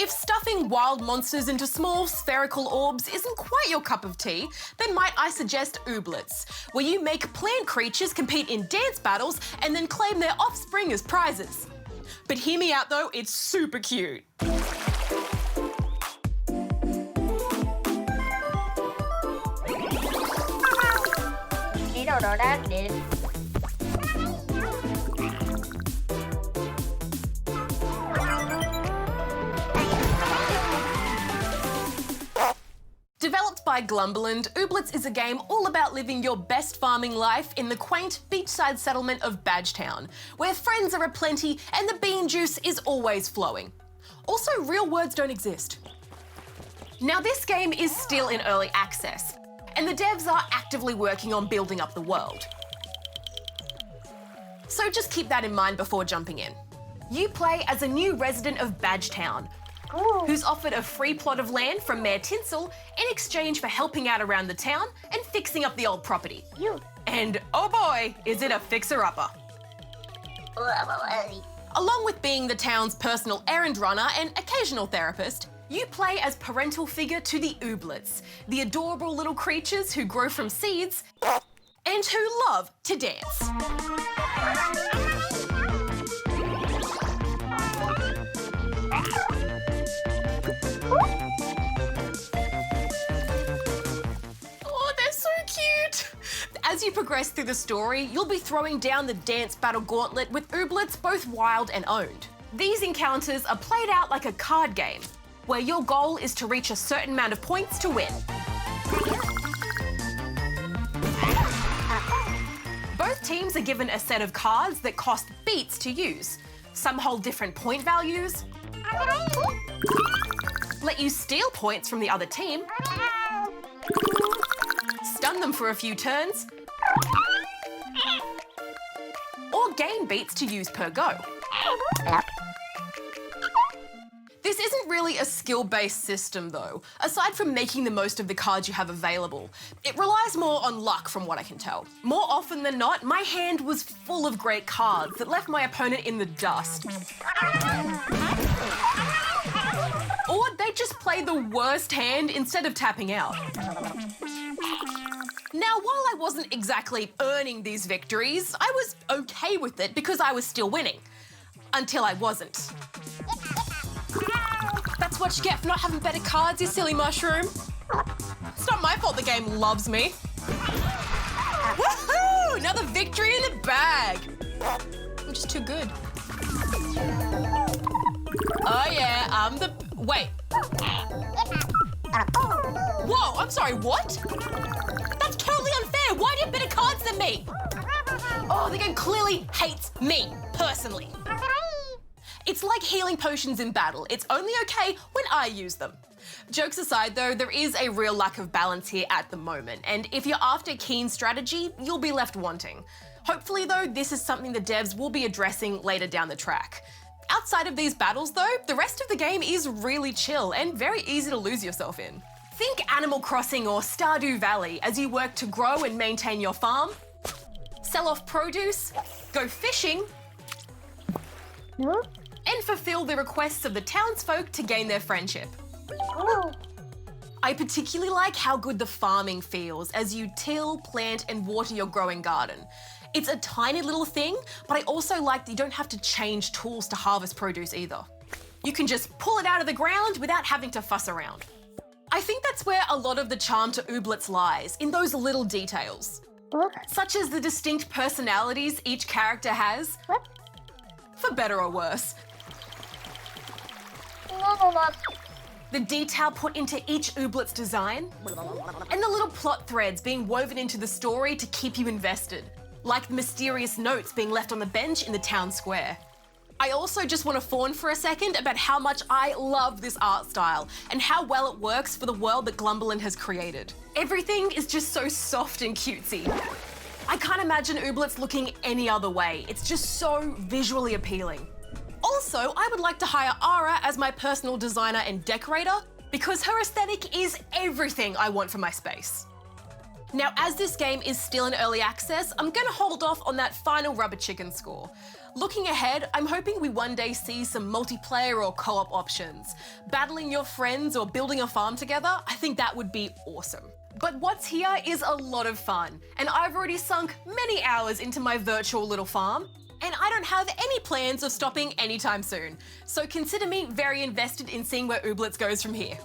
If stuffing wild monsters into small spherical orbs isn't quite your cup of tea, then might I suggest Ooblets, where you make plant creatures compete in dance battles and then claim their offspring as prizes. But hear me out though, it's super cute. Developed by Glumberland, Ooblets is a game all about living your best farming life in the quaint beachside settlement of Badgetown, where friends are aplenty and the bean juice is always flowing. Also, real words don't exist. Now, this game is still in early access, and the devs are actively working on building up the world. So just keep that in mind before jumping in. You play as a new resident of Badgetown, who's offered a free plot of land from Mayor Tinsel in exchange for helping out around the town and fixing up the old property. And oh boy, is it a fixer-upper. Along with being the town's personal errand runner and occasional therapist, you play as parental figure to the Ooblets, the adorable little creatures who grow from seeds and who love to dance. Oh, they're so cute! As you progress through the story, you'll be throwing down the dance battle gauntlet with Ooblets both wild and owned. These encounters are played out like a card game, where your goal is to reach a certain amount of points to win. Both teams are given a set of cards that cost beats to use. Some hold different point values, let you steal points from the other team, stun them for a few turns, or gain beats to use per go. This isn't really a skill-based system though, aside from making the most of the cards you have available. It relies more on luck from what I can tell. More often than not, my hand was full of great cards that left my opponent in the dust. Or they just play the worst hand instead of tapping out. Now, while I wasn't exactly earning these victories, I was okay with it because I was still winning. Until I wasn't. That's what you get for not having better cards, you silly mushroom. It's not my fault the game loves me. Woohoo! Another victory in the bag. I'm just too good. Oh yeah, I'm the... Wait. Whoa, I'm sorry, what? That's totally unfair. Why do you have better cards than me? Oh, the game clearly hates me, personally. It's like healing potions in battle. It's only okay when I use them. Jokes aside though, there is a real lack of balance here at the moment, and if you're after keen strategy, you'll be left wanting. Hopefully though, this is something the devs will be addressing later down the track. Outside of these battles though, the rest of the game is really chill and very easy to lose yourself in. Think Animal Crossing or Stardew Valley as you work to grow and maintain your farm, sell off produce, go fishing, and fulfill the requests of the townsfolk to gain their friendship. I particularly like how good the farming feels as you till, plant, and water your growing garden. It's a tiny little thing, but I also like that you don't have to change tools to harvest produce either. You can just pull it out of the ground without having to fuss around. I think that's where a lot of the charm to Ooblets lies, in those little details. Such as the distinct personalities each character has, for better or worse. The detail put into each Ooblets design, and the little plot threads being woven into the story to keep you invested, like the mysterious notes being left on the bench in the town square. I also just want to fawn for a second about how much I love this art style and how well it works for the world that Glumberland has created. Everything is just so soft and cutesy. I can't imagine Ooblets looking any other way. It's just so visually appealing. Also, I would like to hire Ara as my personal designer and decorator because her aesthetic is everything I want for my space. Now, as this game is still in early access, I'm gonna hold off on that final rubber chicken score. Looking ahead, I'm hoping we one day see some multiplayer or co-op options. Battling your friends or building a farm together, I think that would be awesome. But what's here is a lot of fun, and I've already sunk many hours into my virtual little farm, and I don't have any plans of stopping anytime soon. So consider me very invested in seeing where Ooblets goes from here.